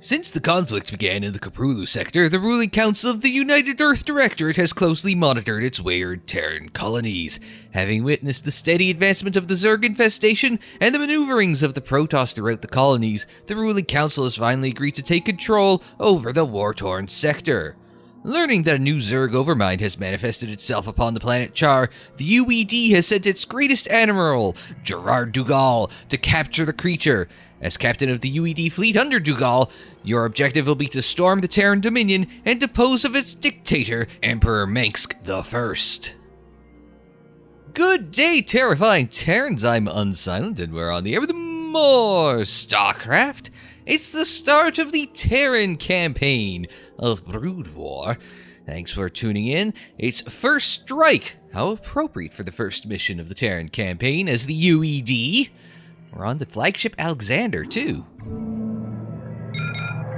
Since the conflict began in the Koprulu Sector, the ruling council of the United Earth Directorate has closely monitored its wayward Terran colonies. Having witnessed the steady advancement of the Zerg infestation and the maneuverings of the Protoss throughout the colonies, the ruling council has finally agreed to take control over the war-torn sector. Learning that a new Zerg overmind has manifested itself upon the planet Char, the UED has sent its greatest Admiral, Gerard DuGalle, to capture the creature. As captain of the UED fleet under DuGalle, your objective will be to storm the Terran Dominion and depose of its dictator, Emperor Mengsk I. Good day, terrifying Terrans. I'm Unsilent, and we're on the air with more StarCraft. It's the start of the Terran campaign of Brood War. Thanks for tuning in. It's First Strike. How appropriate for the first mission of the Terran campaign as the UED. We're on the flagship Alexander, too.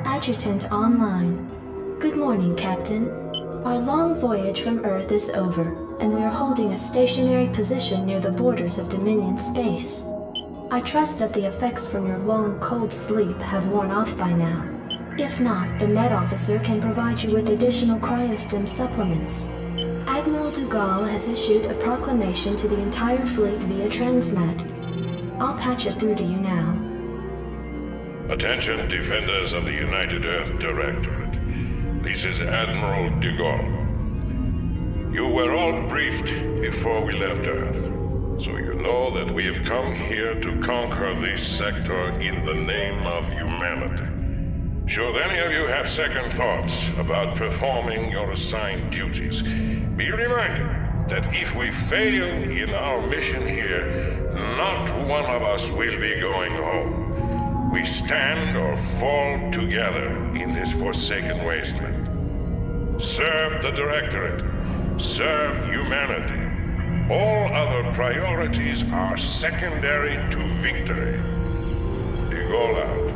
Adjutant online. Good morning, Captain. Our long voyage from Earth is over, and we are holding a stationary position near the borders of Dominion space. I trust that the effects from your long, cold sleep have worn off by now. If not, the Med Officer can provide you with additional cryostim supplements. Admiral DuGalle has issued a proclamation to the entire fleet via Transmat. I'll patch it through to you now. Attention, defenders of the United Earth Directorate. This is Admiral DuGalle. You were all briefed before we left Earth, so you know that we have come here to conquer this sector in the name of humanity. Should any of you have second thoughts about performing your assigned duties, be reminded that if we fail in our mission here, not one of us will be going home. We stand or fall together in this forsaken wasteland. Serve the Directorate. Serve humanity. All other priorities are secondary to victory. DuGalle out.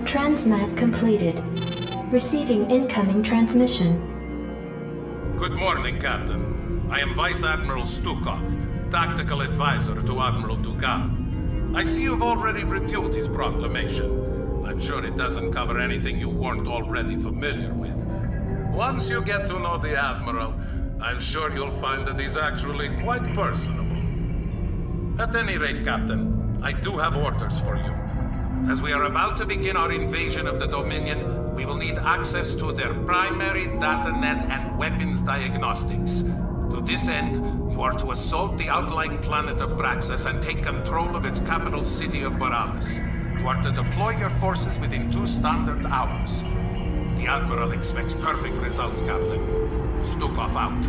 Transmat completed. Receiving incoming transmission. Good morning, Captain. I am Vice Admiral Stukov, Tactical Advisor to Admiral DuGalle. I see you've already reviewed his proclamation. I'm sure it doesn't cover anything you weren't already familiar with. Once you get to know the Admiral, I'm sure you'll find that he's actually quite personable. At any rate, Captain, I do have orders for you. As we are about to begin our invasion of the Dominion, we will need access to their primary data net and weapons diagnostics. To this end, you are to assault the outlying planet of Braxis and take control of its capital city of Boralis. You are to deploy your forces within 2 standard hours. The Admiral expects perfect results, Captain. Stukov out.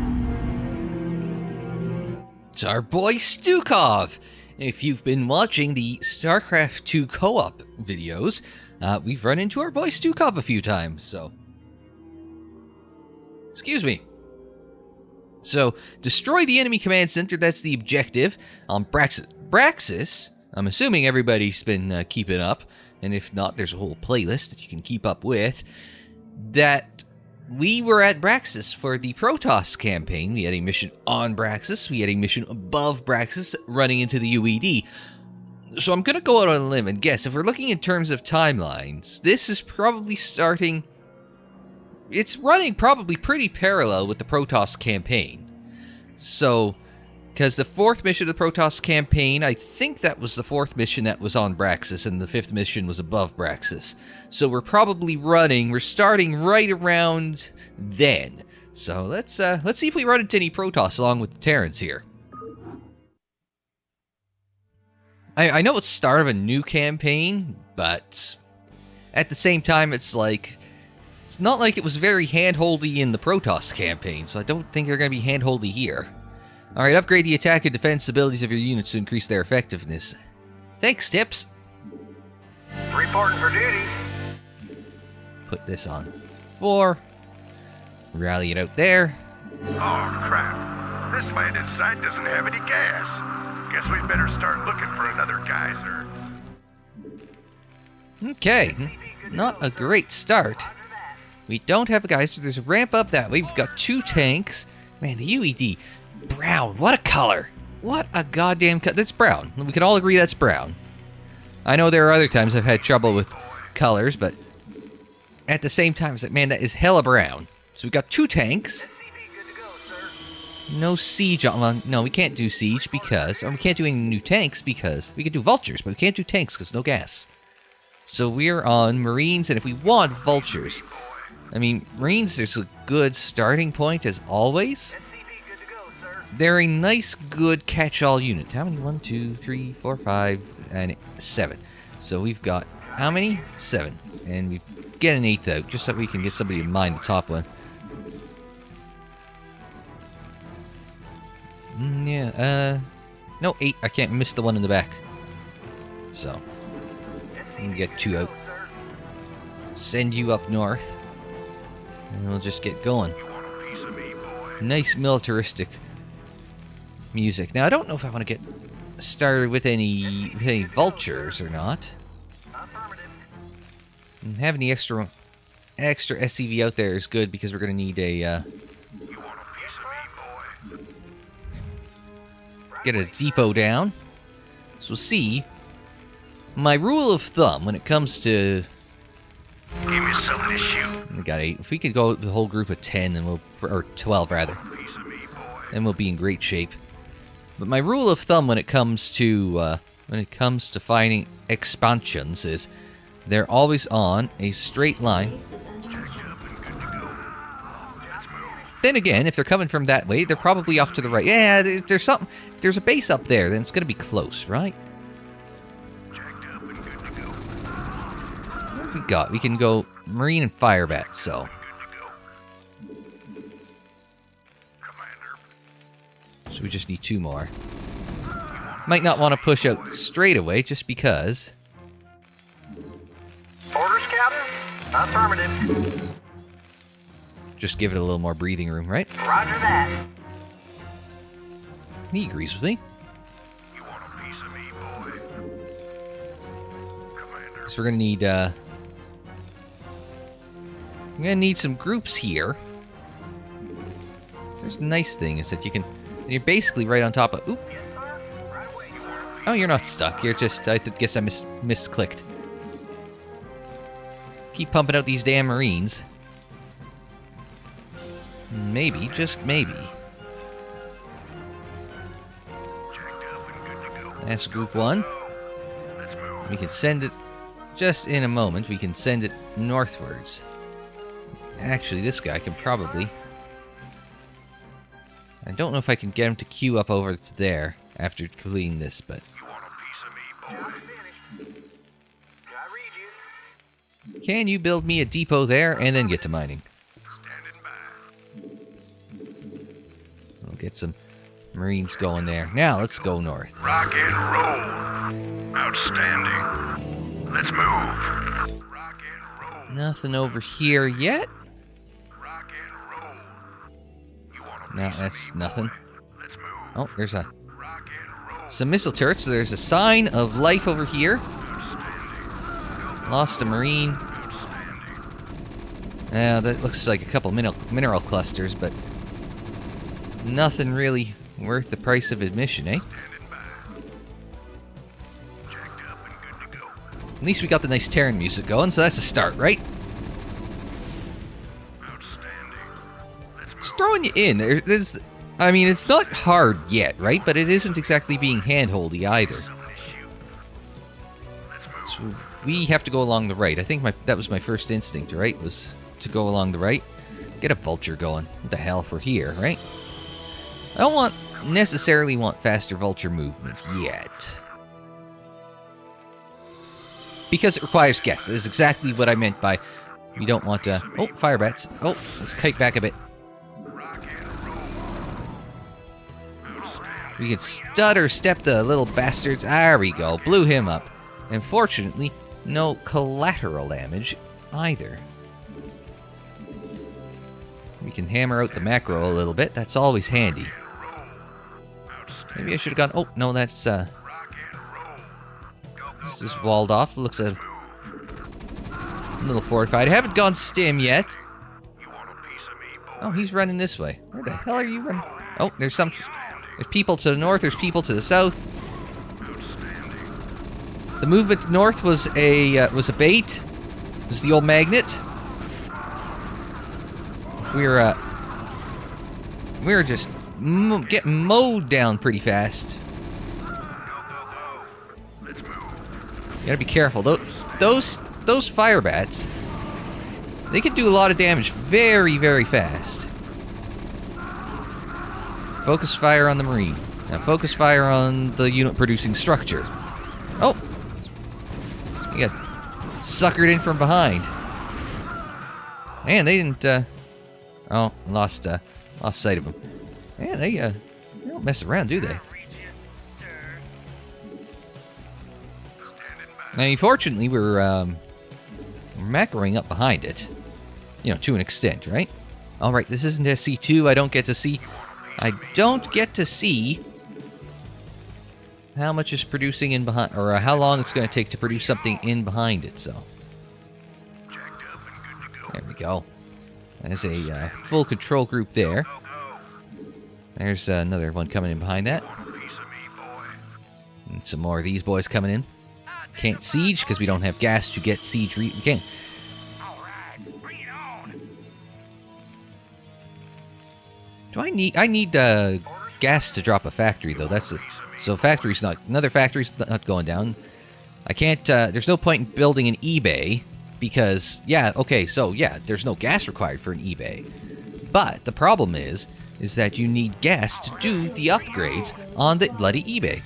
It's our boy Stukov! If you've been watching the StarCraft 2 co-op videos, we've run into our boy Stukov a few times, so... Excuse me. So, destroy the enemy command center, that's the objective, on Braxis. Braxis, I'm assuming everybody's been keeping up, and if not, there's a whole playlist that you can keep up with, that we were at Braxis for the Protoss campaign. We had a mission on Braxis, we had a mission above Braxis running into the UED. So I'm going to go out on a limb and guess, if we're looking in terms of timelines, this is probably starting... It's running probably pretty parallel with the Protoss campaign. So, because the 4th mission of the Protoss campaign, I think that was the 4th mission that was on Braxis, and the 5th mission was above Braxis. So we're starting right around then. So let's see if we run into any Protoss along with the Terrans here. I know it's the start of a new campaign, but at the same time, it's not like it was very hand-holdy in the Protoss campaign, so I don't think they're going to be hand-holdy here. Alright, upgrade the attack and defense abilities of your units to increase their effectiveness. Thanks, Tips! Reporting for duty. Put this on 4. Rally it out there. Oh, crap. This landed site doesn't have any gas. Guess we'd better start looking for another geyser. Okay, not a great start. We don't have a geyser. There's a ramp up that way. We've got 2 tanks. Man, the UED... Brown. What a color. What a goddamn color. That's brown. We can all agree that's brown. I know there are other times I've had trouble with colors, but at the same time, it's like, man, that is hella brown. So we got 2 tanks. No siege on... Well, no, we can't do siege because... Or we can't do any new tanks because... We can do vultures, but we can't do tanks because no gas. So we're on Marines, and if we want vultures... I mean, Marines is a good starting point, as always. They're a nice, good catch-all unit. How many? 1, 2, 3, 4, 5, and 7. So we've got... How many? 7. And we get an 8th out, just so we can get somebody to mine the top one. No, 8. I can't miss the one in the back. So, we can get 2 out. Send you up north. And we'll just get going. Nice militaristic music. Now, I don't know if I want to get started with any vultures or not. And having the extra SCV out there is good because we're going to need a... get a depot down. So we'll see. My rule of thumb when it comes to... Give me something to shoot. We got 8. If we could go the whole group of 10, then we'll... Or 12, rather. Then we'll be in great shape. But my rule of thumb when it comes to... finding expansions is... They're always on a straight line. Then again, if they're coming from that way, they're probably off to the right. Yeah, if there's something... If there's a base up there, then it's going to be close, right? What have we got? We can go Marine and Fire Bat, so... So we just need 2 more. Might not want to push out straight away, just because... Orders, Captain? Affirmative. Just give it a little more breathing room, right? Roger that. He agrees with me. You want a piece of me, boy? Commander. So we're gonna need, we're gonna need some groups here. So there's a nice thing is that you can... You're basically right on top of... Oop. Oh, you're not stuck. You're just... I guess I misclicked. Keep pumping out these damn Marines. Maybe, just maybe. That's group 1. We can send it... Just in a moment, we can send it northwards. Actually, this guy can probably... I don't know if I can get him to queue up over to there after completing this, but... You want a piece of me, boy? I read you. Can you build me a depot there and then get to mining? Standing by. We'll get some Marines going there. Now, let's go north. Rock and roll. Outstanding. Let's move. Rock and roll. Nothing over here yet. Rock and roll. You want a No, piece that's of me, nothing. boy? Let's move. Oh, there's Rock and roll. some missile turrets, so there's a sign of life over here. Outstanding. Lost a Marine. Outstanding. That looks like a couple mineral clusters, but nothing really worth the price of admission, eh? Standing by. Jacked up and good to go. At least we got the nice Terran music going, so that's a start, right? Outstanding. Let's move. It's throwing you in. There's... I mean, it's not hard yet, right? But it isn't exactly being hand-holdy either. Something to shoot. Let's move. So we have to go along the right. I think that was my first instinct, right? Was to go along the right. Get a vulture going. What the hell if we're here, right? I don't necessarily want faster vulture movement yet. Because it requires gas. That is exactly what I meant by we don't want to... Oh, fire bats. Oh, let's kite back a bit. Rock and roll. Outstanding. We can stutter step the little bastards. There we go. Blew him up. And fortunately, no collateral damage either. We can hammer out the macro a little bit. That's always handy. Maybe I should have gone... Oh, no, that's... Rock and roll. Go, go, This is go. walled off. Looks a little fortified. I haven't gone stim yet. You want a piece of me, boy? Oh, he's running this way. Where the hell are you running? Oh, there's people to the north. There's people to the south. Outstanding. The movement north was a bait. This is the old magnet. We're just getting mowed down pretty fast. Let's move. You gotta be careful. Those fire bats, they can do a lot of damage very, very fast. Focus fire on the Marine. Now focus fire on the unit producing structure. Oh! You got suckered in from behind. Man, they didn't, oh, lost sight of them. Man, they don't mess around, do they? Now, unfortunately, we're macroing up behind it. You know, to an extent, right? Alright, this isn't SC2. I don't get to see how much is producing in behind, or how long it's going to take to produce something in behind it, so. There we go. There's a full control group there. There's another one coming in behind that. And some more of these boys coming in. Can't siege because we don't have gas to get siege. We can't. I need gas to drop a factory though. So factory's not, another factory's not going down. I can't. There's no point in building an eBay because there's no gas required for an eBay. But the problem is that you need gas to do the upgrades on the bloody eBay.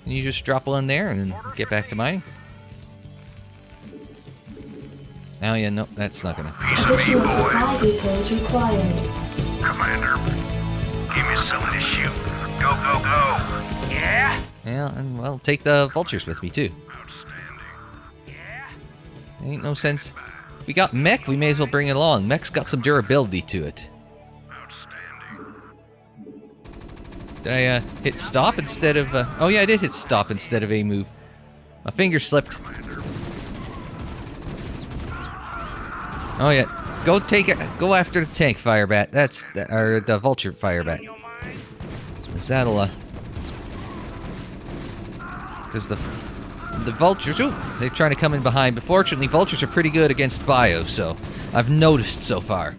And you just drop one there and then get back to mining. Oh yeah, no, that's not gonna. Additional supply depots required. Commander, give me something to shoot. Go, go, go. Yeah? Yeah, and well, take the vultures with me too. Outstanding. Yeah? Ain't no sense. If we got mech, we may as well bring it along. Mech's got some durability to it. Outstanding. Did I hit stop instead of? Oh yeah, I did hit stop instead of a move. My finger slipped. Oh yeah, go take it. Go after the tank firebat. Or the vulture firebat. Cause that'll because the vultures. Ooh, they're trying to come in behind. But fortunately, vultures are pretty good against bio. So I've noticed so far.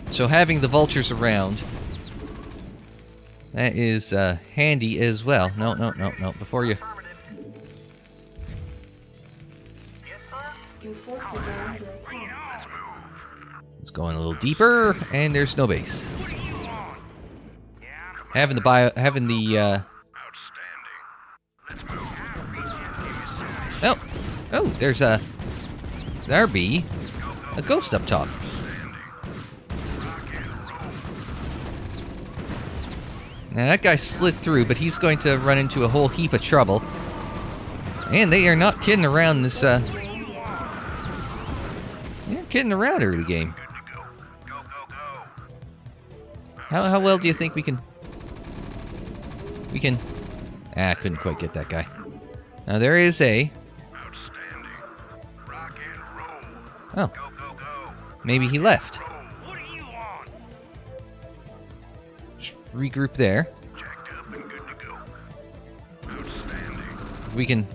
So having the vultures around, that is handy as well. No. Before you. Your forces are under attack. It's going a little deeper, and there's no base. Having the Oh, there's there be a ghost up top. Now that guy slid through, but he's going to run into a whole heap of trouble. And they are not kidding around this, kidding around early game. How well do you think we can... I couldn't quite get that guy. Now there is a... Oh. Maybe he left. Just regroup there. We can...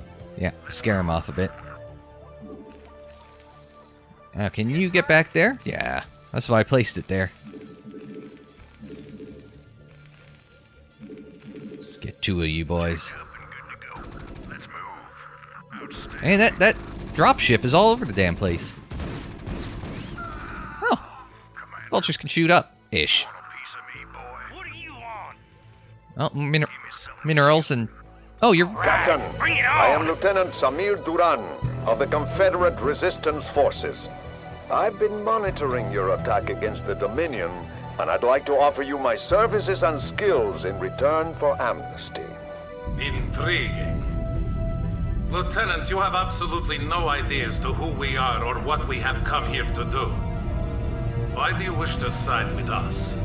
scare him off a bit. Now, can you get back there? Yeah, that's why I placed it there. Let's get two of you boys. And that dropship is all over the damn place. Oh, vultures can shoot up ish. Oh, minerals and you're Captain, I am Lieutenant Samir Duran of the Confederate Resistance Forces. I've been monitoring your attack against the Dominion, and I'd like to offer you my services and skills in return for amnesty. Intriguing. Lieutenant, you have absolutely no idea as to who we are or what we have come here to do. Why do you wish to side with us?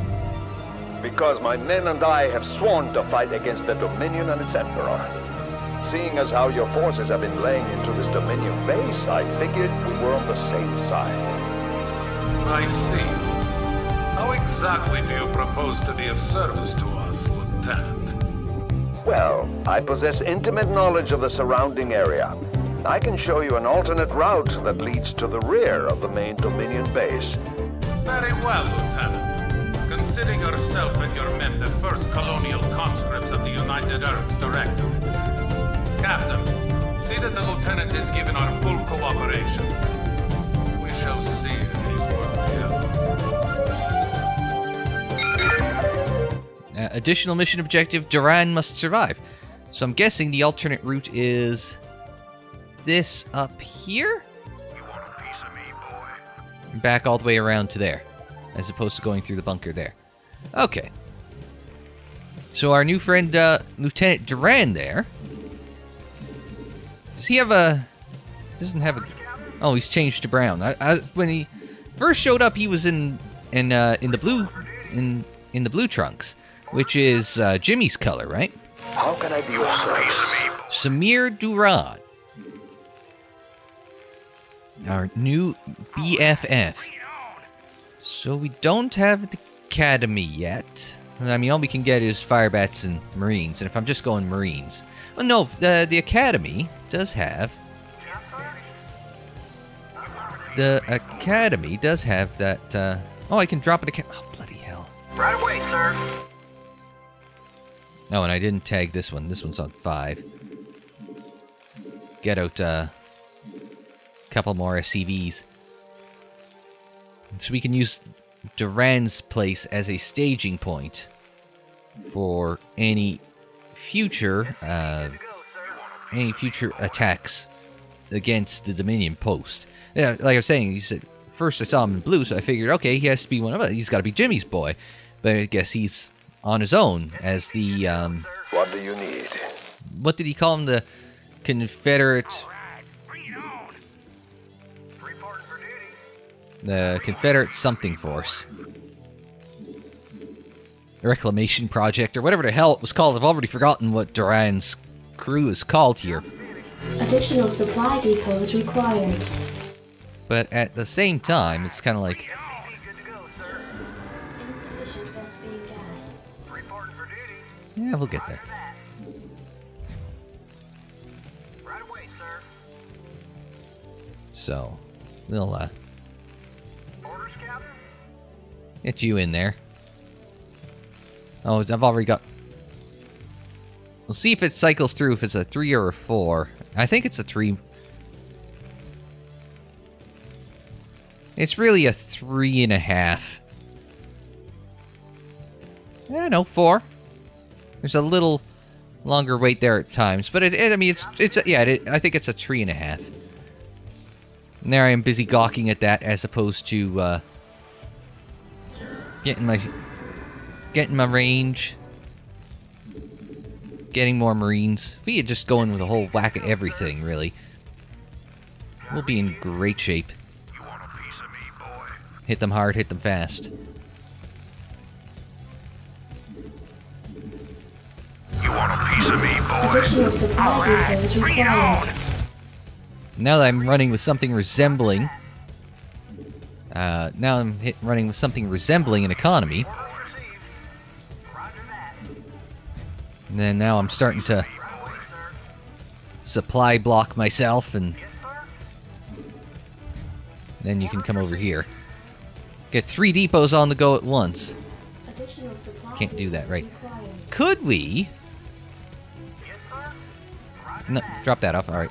Because my men and I have sworn to fight against the Dominion and its Emperor. Seeing as how your forces have been laying into this Dominion base, I figured we were on the same side. I see. How exactly do you propose to be of service to us, Lieutenant? Well, I possess intimate knowledge of the surrounding area. I can show you an alternate route that leads to the rear of the main Dominion base. Very well, Lieutenant. Consider yourself and your men the first colonial conscripts of the United Earth Directorate. Captain, see that the Lieutenant is given our full cooperation. We shall see if he's worth it. Additional mission objective, Duran must survive. So I'm guessing the alternate route is this up here? You want a piece of me, boy? Back all the way around to there, as opposed to going through the bunker there. Okay. So our new friend, Lieutenant Duran there. Does he have a... Doesn't have a... Oh, he's changed to brown. When he first showed up, he was in the blue trunks, which is Jimmy's color, right? How can I be of service? Samir Duran, our new BFF. So we don't have an academy yet. I mean, all we can get is Firebats and Marines, and if I'm just going Marines... Well, no, the academy does have... The academy does have that, Oh, I can drop it... Oh, bloody hell. Right away, sir. Oh, and I didn't tag this one. This one's on 5. Get out, couple more SCVs. So we can use Duran's place as a staging point for any future attacks against the Dominion post. Yeah, like I was saying, he said, first I saw him in blue, so I figured, okay, he has to be one of us. He's got to be Jimmy's boy. But I guess he's on his own as the, What do you need? what did he call him? The Confederate... The Confederate something force. The Reclamation Project, or whatever the hell it was called. I've already forgotten what Duran's crew is called here. Additional supply depots required. But at the same time, it's kind of like... Insufficient Vespine gas. Yeah, we'll get there. Right away, sir. So, we'll, Orders, Captain? get you in there. Oh, I've already got... We'll see if it cycles through, if it's a 3 or a 4. I think it's a 3. It's really a 3.5. Yeah, no, 4. There's a little longer wait there at times, but I mean, I think it's a 3.5. And there I am busy gawking at that as opposed to getting my range, getting more Marines. If we had just going with a whole whack of everything, really, we'll be in great shape. You want a piece of me, boy? Hit them hard, hit them fast. You want a piece of me, boy? Additional supply depots required. Now that I'm running with something resembling... running with something resembling an economy. And then now I'm starting to supply block myself, and then you can come over here. Get 3 depots on the go at once. Additional supply Can't do that, right? depots required. Could we... No, drop that off, alright.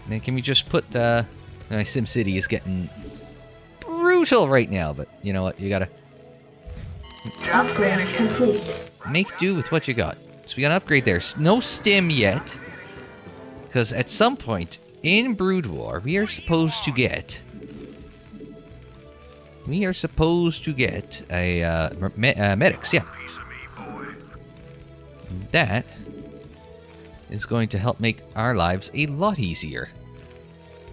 Then can we just put, my SimCity is getting brutal right now, but you know what, you gotta Upgrade complete. make do with what you got. So we gotta upgrade there. No stim yet, because at some point in Brood War, we are supposed to get a, medics, yeah. That is going to help make our lives a lot easier.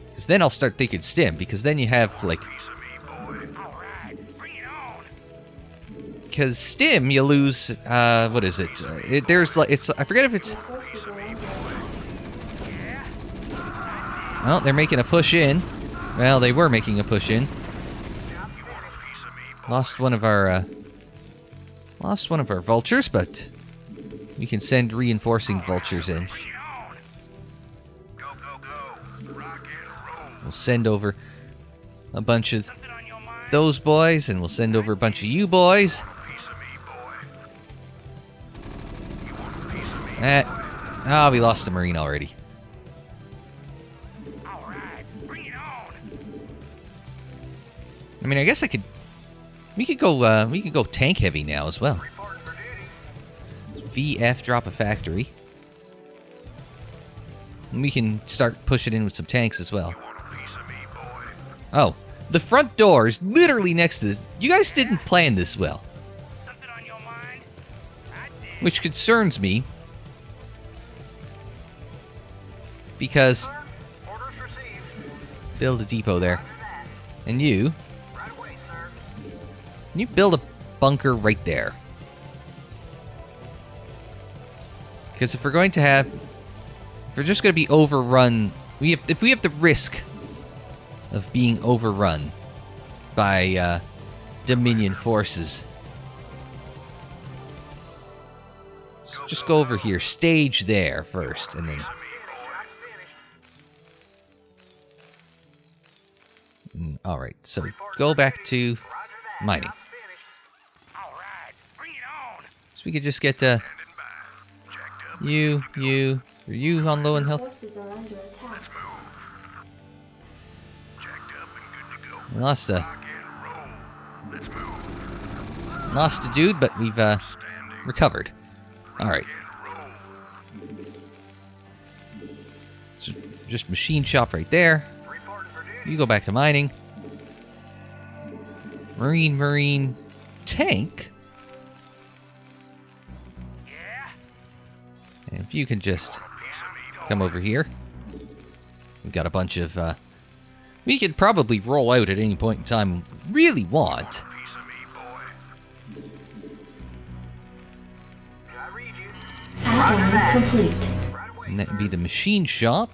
Because then I'll start thinking stim, because then you have, like... Because stim, you lose, what is it? There's, like, it's, I forget if it's... Forces are under Well, they're making a push in. Well, they were making a push in. Lost one of our Lost one of our vultures, but we can send reinforcing vultures in. Go, go, go. Rock and roll. We'll send over a bunch of those boys, and we'll send over a bunch of you boys. Piece of me, boy. You want a piece of me? Ah, we lost a Marine already. All right, bring it on. I mean, I guess we could go tank heavy now as well. Reporting for duty. VF, drop a factory. And we can start pushing in with some tanks as well. Want a piece of me, boy? Oh, the front door is literally next to this. You guys didn't plan this well. Something on your mind? I did. Which concerns me. Because Orders received. build a depot there. And you Right away, sir. you build a bunker right there. Because if we're going to have... If we're just going to be overrun... If we have the risk of being overrun by Dominion forces... Just go over here. Stage there first, and then... Alright, so go back to mining. All right, bring it on. So we could just get Standing by. Jacked up. are you on low in health? Forces are under attack. Jacked up and good to go. We lost a Rock and roll. Let's move. lost a dude, but we've Standing. recovered. Alright. And roll. So just machine shop right there. Reporting for duty. You go back to mining. Marine tank. Yeah. And if you can just Piece of me, boy. come over here. We've got a bunch of we could probably roll out at any point in time we really want. Piece of me, boy. Did I read you? Add-on complete. Right away. And that would be the machine shop.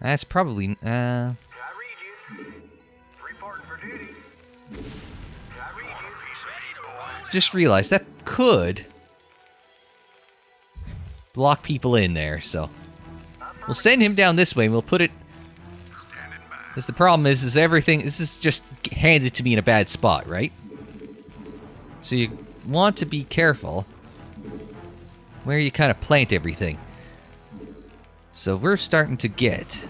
That's probably Did I read you? Reporting for duty. Did I read you? Piece of me, boy. just realized that could block people in there, so we'll send him down this way and we'll put it. Standing by. Because the problem is everything. This is just handed to me in a bad spot, right? So you want to be careful where you kind of plant everything. So we're starting to get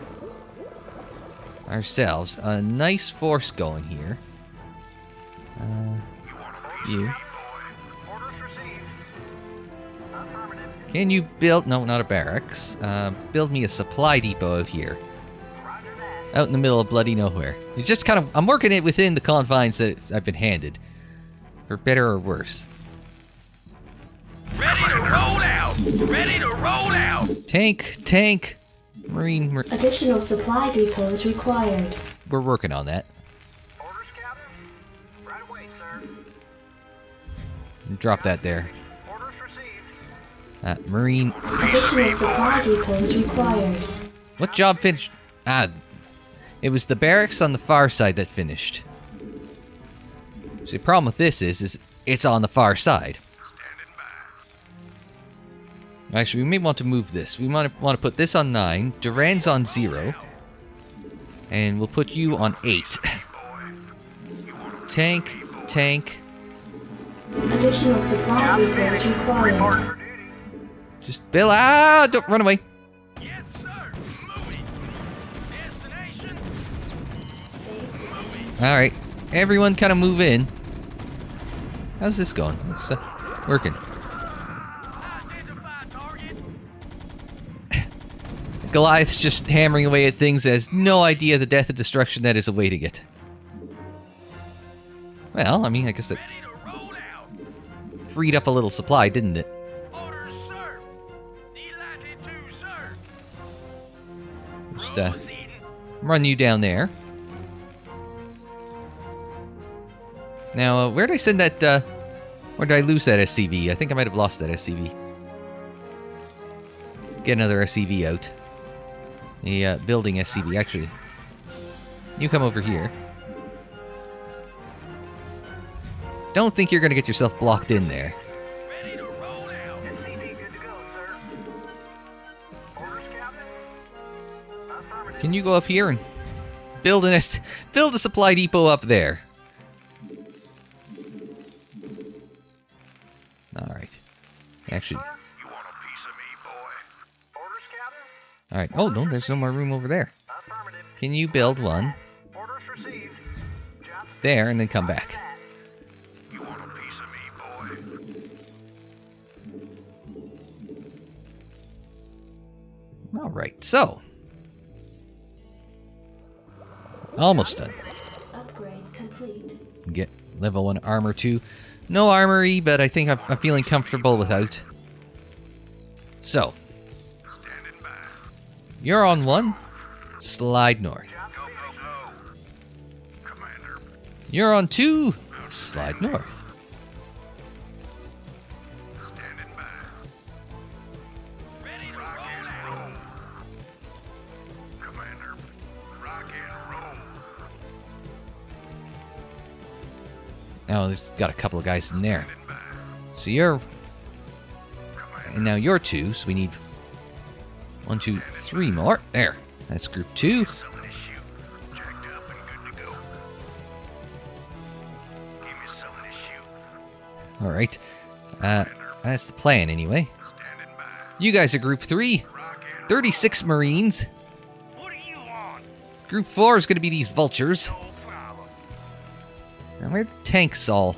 ourselves a nice force going here. You. Orders received. Affirmative. Can you build... No, not a barracks. Build me a supply depot out here. Roger that. Out in the middle of bloody nowhere. You just kind of... I'm working it within the confines that I've been handed. For better or worse. Ready to roll out. Ready to roll out. Tank. Marine... Additional supply depots required. We're working on that. Orders, Captain. Right away, sir. Drop that there. Orders received. Marine... Additional supply depots required. What job finished? It was the barracks on the far side that finished. So the problem with this is it's on the far side. Standing by. Actually, we may want to move this. We want to put this on 9, Duran's on 0, and we'll put you on 8. Tank. Additional supply depots required. Reporting for duty. Just Bill. Don't run away. Yes, sir. Moving. Destination. All right, everyone, kind of move in. How's this going? It's working. Identify target. Goliath's just hammering away at things, has no idea the death and destruction that is awaiting it. Well, I mean, I guess that Ready to roll out. freed up a little supply, didn't it? Orders, sir. Delighted to, sir. Just Proceeding. run you down there. Now, where did I send that, where did I lose that SCV? I think I might have lost that SCV. Get another SCV out. The building SCV, actually. You come over here. don't think you're going to get yourself blocked in there. Ready to roll out. SCV good to go, sir. Orders, Captain? Affirmative. Can you go up here and build a supply depot up there? Alright. Actually... You want a piece of me, boy? Orders, Captain? Alright. Oh, no, there's no more room over there. Affirmative. Can you build one Orders received. Job there and then come back? You want a piece of me, boy? Alright, so. Almost done. Upgrade complete. Get level 1 armor 2. No armory, but I think I'm feeling comfortable without. So. Standing by. You're on 1. Slide north. Go, go, go. Commander. You're on 2. Slide north. Standing by. Ready to rock and roll. Commander. Rock and roll. Oh, there's got a couple of guys in there. Standing by. So you're... Commander. And now you're 2, so we need 1, 2, 3 more. There. That's group 2. Something to shoot. Jacked up and good to go. Give me something to shoot. Alright. That's the plan anyway. Standing by. You guys are group 3. Rock and 36 Marines. What do you want? Group 4 is going to be these vultures. No problem. Now where the tanks all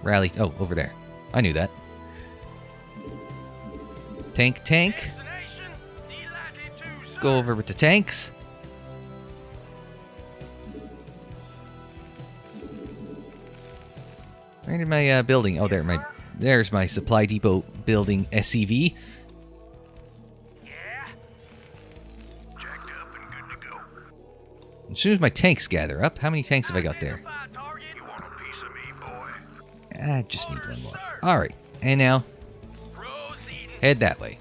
rallied? Oh, over there. I knew that. Tank. Destination. Delighted to, sir. Go over with the tanks. Where did my building? Oh, there's my supply depot building SCV. Yeah. Jacked up and good to go. As soon as my tanks gather up, how many tanks have I got there? Identify target. You want a piece of me, boy? I just need one more. Alright, and now Proceeding. head that way.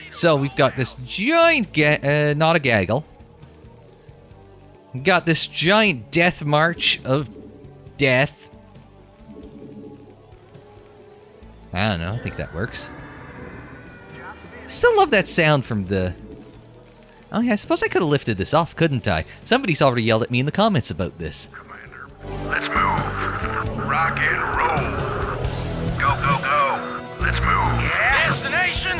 So we've got this giant, not a gaggle. We've got this giant death march of death. I don't know, I think that works. Still love that sound from the... Oh yeah, I suppose I could have lifted this off, couldn't I? Somebody's already yelled at me in the comments about this. Commander. Let's move. Rock and roll. Go, go, go. Let's move. Yeah. Destination.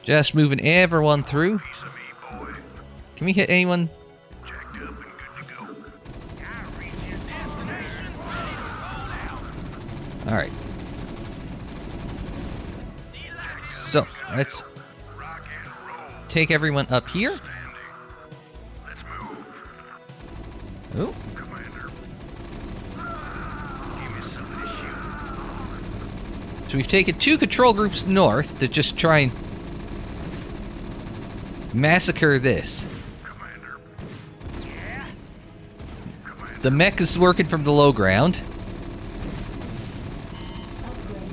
Just moving everyone through. Piece of me, boy. Can we hit anyone? Jacked up and good to go. Gotta reach your destination. Ready to roll out. Alright. So, let's Rock and roll. take everyone up here. Standing. Let's move. Oh, Commander. Give me something to shoot. so we've taken 2 control groups north to just try and massacre this. Commander. Yeah. Commander. The mech is working from the low ground.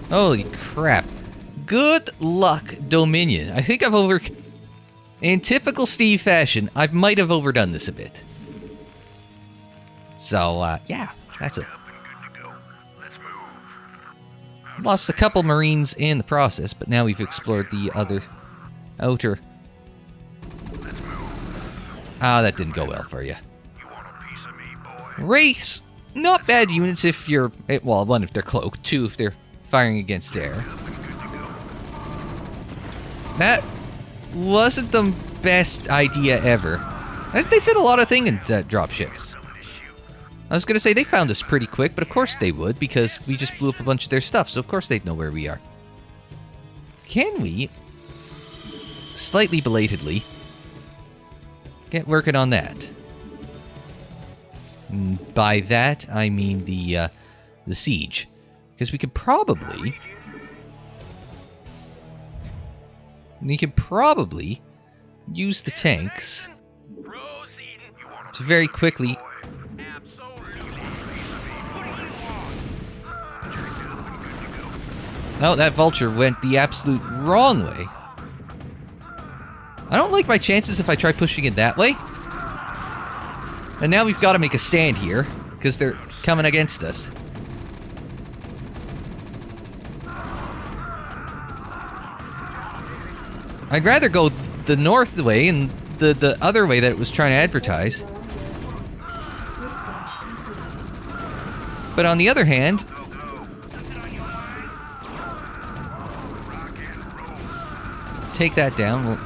Holy crap. Good luck, Dominion. I think I've in typical Steve fashion, I might have overdone this a bit. So, yeah, that's it. Up and good to go. Let's move. Lost a couple Marines in the process, but now we've explored the other outer. Let's move. Ah, that didn't go well for you. You want a piece of me, boy? Wraiths, not bad units if you're... Well, 1, if they're cloaked. 2, if they're firing against air. That wasn't the best idea ever. They fit a lot of things in dropship. Something to shoot. I was going to say they found us pretty quick, but of course they would, because we just blew up a bunch of their stuff, so of course they'd know where we are. Can we, slightly belatedly, get working on that? By that, I mean the siege. Because we could probably... use the tanks to very quickly... Oh, that vulture went the absolute wrong way. I don't like my chances if I try pushing it that way. And now we've got to make a stand here, because they're coming against us. I'd rather go the north way and the other way that it was trying to advertise. But on the other hand, take that down. Well,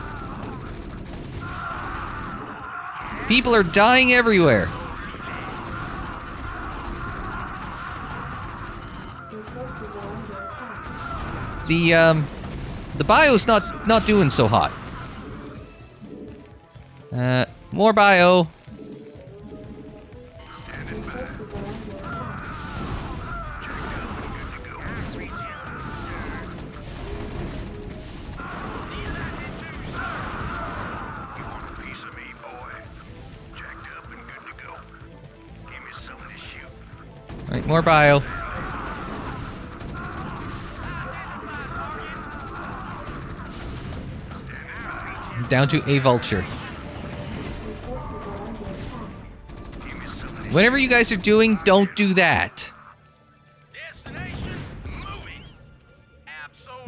people are dying everywhere. The bio's not doing so hot. More bio. Alright, more bio. Down to a vulture. Whatever you guys are doing, don't do that.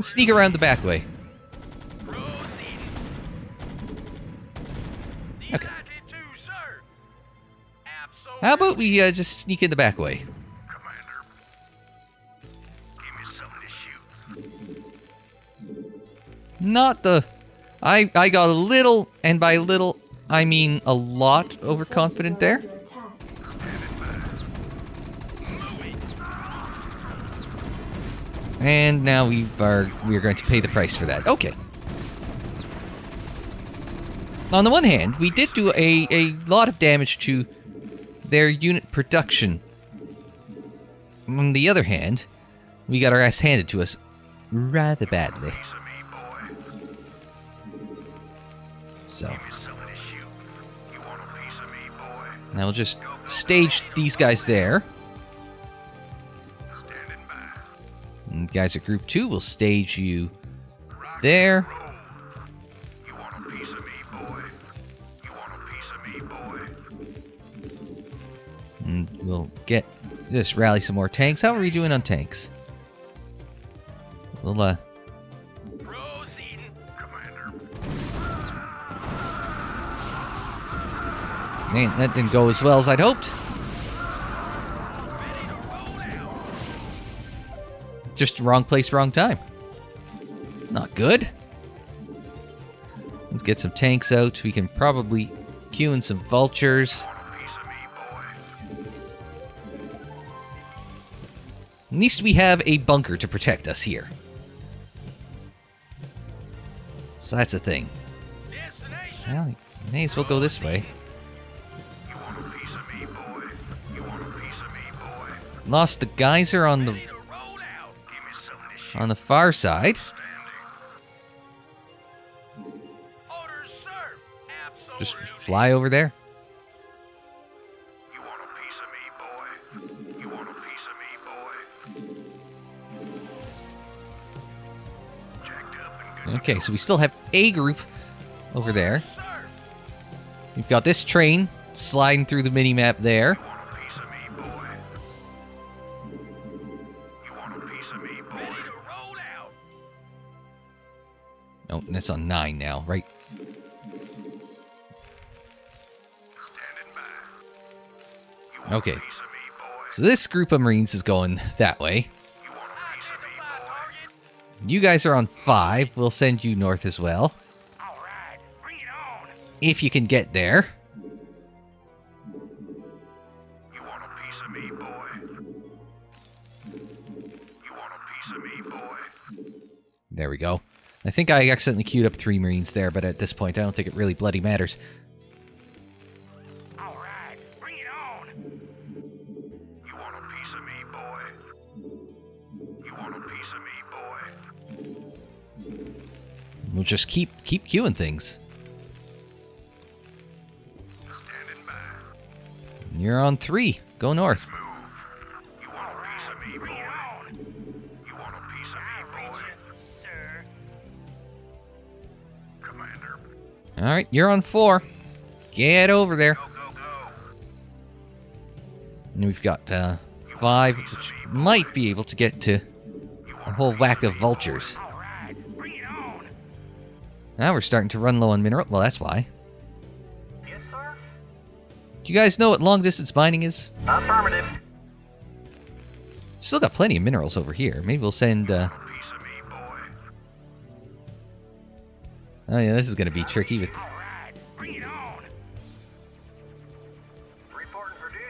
Sneak around the back way. Okay. How about we just sneak in the back way? Not the... I got a little, and by little, I mean a lot overconfident there. And now we are going to pay the price for that. Okay. On the one hand, we did do a lot of damage to their unit production. On the other hand, we got our ass handed to us rather badly. So now we'll just stage these guys there. And guys at Group 2 will stage you there. And we'll just rally some more tanks. How are we doing on tanks? We'll Man, that didn't go as well as I'd hoped. Just wrong place, wrong time. Not good. Let's get some tanks out. We can probably queue in some vultures. At least we have a bunker to protect us here. So that's a thing. Well, may as well go this way. Lost the geyser on the far side. Just fly over there. Okay, so we still have a group over there. We've got this train sliding through the mini-map there. Oh, that's on 9 now, right? Okay. So this group of Marines is going that way. You guys are on 5. We'll send you north as well. If you can get there. There we go. I think I accidentally queued up 3 Marines there, but at this point, I don't think it really bloody matters. Alright, bring it on! You want a piece of me, boy? You want a piece of me, boy? We'll just keep queuing things. Standing by. You're on 3. Go north. You want a piece of me, boy? You want a piece of me, boy? Sir. Commander. Alright, you're on 4. Get over there. Go, go, go. And we've got 5, which might be able to get to a whole whack of vultures. Alright, bring it on. Now we're starting to run low on mineral. Well, that's why. Yes, sir? Do you guys know what long-distance mining is? Affirmative. Still got plenty of minerals over here. Maybe we'll send, Piece of me, boy. Oh yeah, this is gonna be tricky with... All right, bring it on. Reporting for duty.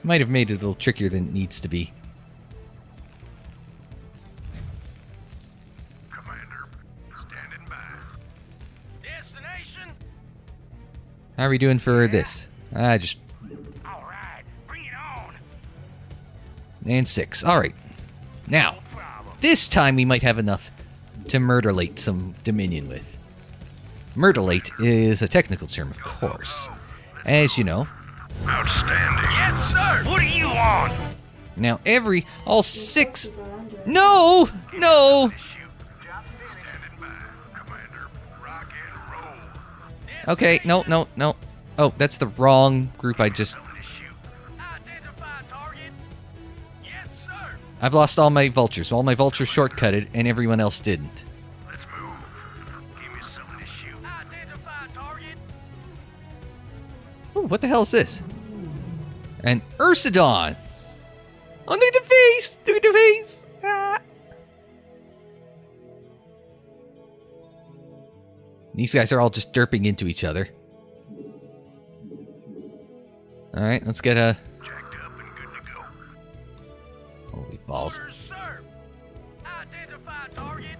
Might have made it a little trickier than it needs to be. Commander, standing by. Destination. How are we doing for this? Just... All right, bring it on. And 6. Alright. Now, this time we might have enough to murderlate some Dominion with. Murderlate is a technical term, of course. As you know. Outstanding. Yes, sir. What do you want? Now all 6... Forces are under No! No! Standing by, Commander. Rock and roll. Okay, no. Oh, that's the wrong group I just... Identify target. Yes, sir. I've lost all my vultures. All my vultures shortcutted, and everyone else didn't. Let's move. Give me something to shoot. Identify target. Ooh, what the hell is this? An Ursidon! Oh, look at the face! Look at the face! Ah. These guys are all just derping into each other. Alright, let's get a... Jacked up and good to go. Holy balls. Orders, sir. Identify target.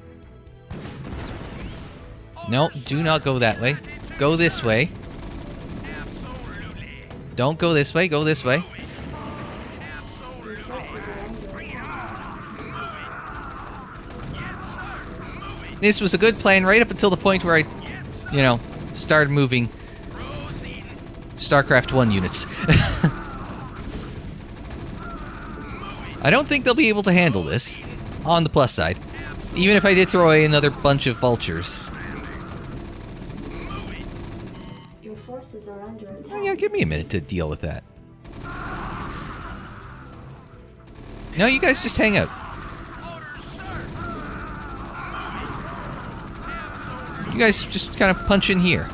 No, do not go that way. Go this way. Absolutely. Don't go this way, go this way. Absolutely. forces are under attack. This was a good plan right up until the point where I, started moving StarCraft 1 units. I don't think they'll be able to handle this, on the plus side. Even if I did throw away another bunch of vultures. Your forces are under attack. Oh, yeah, give me a minute to deal with that. No, you guys just hang out. You guys just kind of punch in here.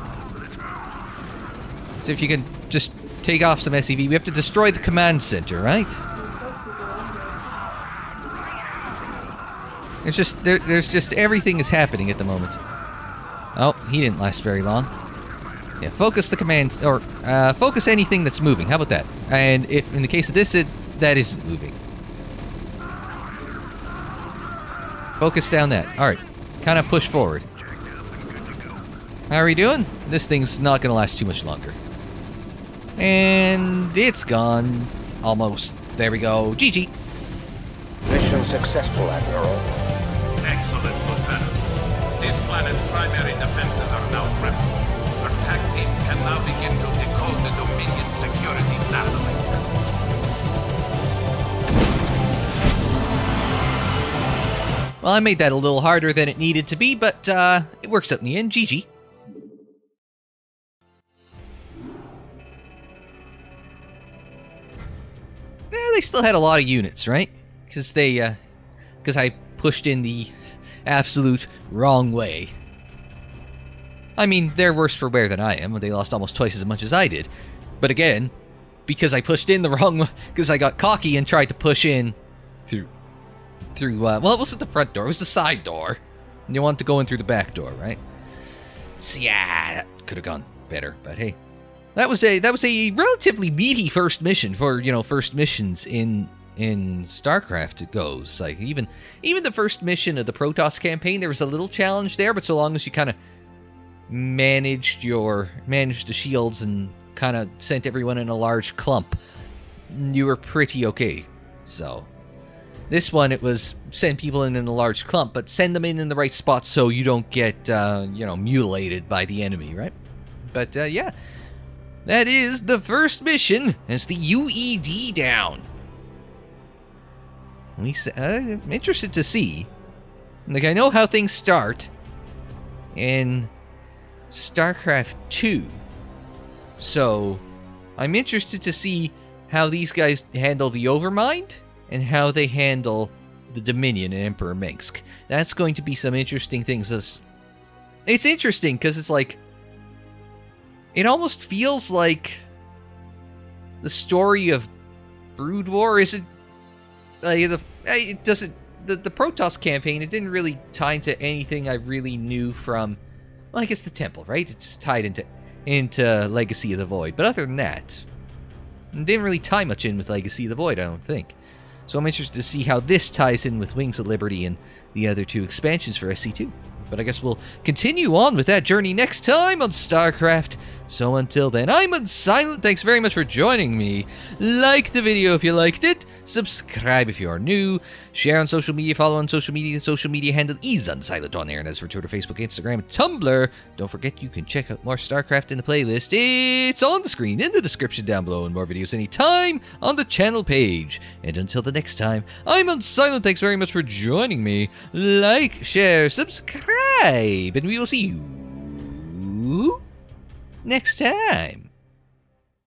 See if you can just take off some SCV. We have to destroy the command center, right? Your forces are under attack. It's just there's just everything is happening at the moment. Oh, he didn't last very long. Yeah, focus the commands or focus anything that's moving. How about that? And if in the case of this, that isn't moving. Focus down that. All right, kind of push forward. How are we doing? This thing's not gonna last too much longer. And it's gone. Almost. There we go. GG. Mission successful, Admiral. Excellent, Lieutenant. This planet's primary defenses are now prepped. Attack teams can now begin to decode the Dominion security dabbling. Well, I made that a little harder than it needed to be, but it works out in the end. GG. Yeah, they still had a lot of units, right? Because I pushed in the absolute wrong way. I mean, they're worse for wear than I am. They lost almost twice as much as I did. But again, because I pushed in the wrong way, because I got cocky and tried to push in through, well, it wasn't the front door, it was the side door. And you want to go in through the back door, right? So yeah, that could have gone better, but hey. That was a relatively meaty first mission for, first missions in StarCraft it goes. Like even the first mission of the Protoss campaign, there was a little challenge there, but so long as you kind of managed the shields and kind of sent everyone in a large clump, you were pretty okay. So this one, it was send people in a large clump, but send them in the right spot so you don't get mutilated by the enemy, right? But yeah, that is the first mission. It's the UED down. I'm interested to see. Like, I know how things start in StarCraft 2. So, I'm interested to see how these guys handle the Overmind and how they handle the Dominion and Emperor Mengsk. That's going to be some interesting things it's interesting because it's like, it almost feels like the story of Brood War isn't like it doesn't the Protoss campaign. It didn't really tie into anything I really knew from. Well, I guess the Temple, right? It just tied into Legacy of the Void. But other than that, it didn't really tie much in with Legacy of the Void, I don't think. So I'm interested to see how this ties in with Wings of Liberty and the other 2 expansions for SC2. But I guess we'll continue on with that journey next time on StarCraft. So until then, I'm Unsilent. Thanks very much for joining me. Like the video if you liked it. Subscribe if you are new. Share on social media. Follow on social media. The social media handle is Unsilent on there. And as for Twitter, Facebook, Instagram, and Tumblr, don't forget you can check out more StarCraft in the playlist. It's on the screen in the description down below, and more videos anytime on the channel page. And until the next time, I'm Unsilent. Thanks very much for joining me. Like, share, subscribe, and we will see you next time.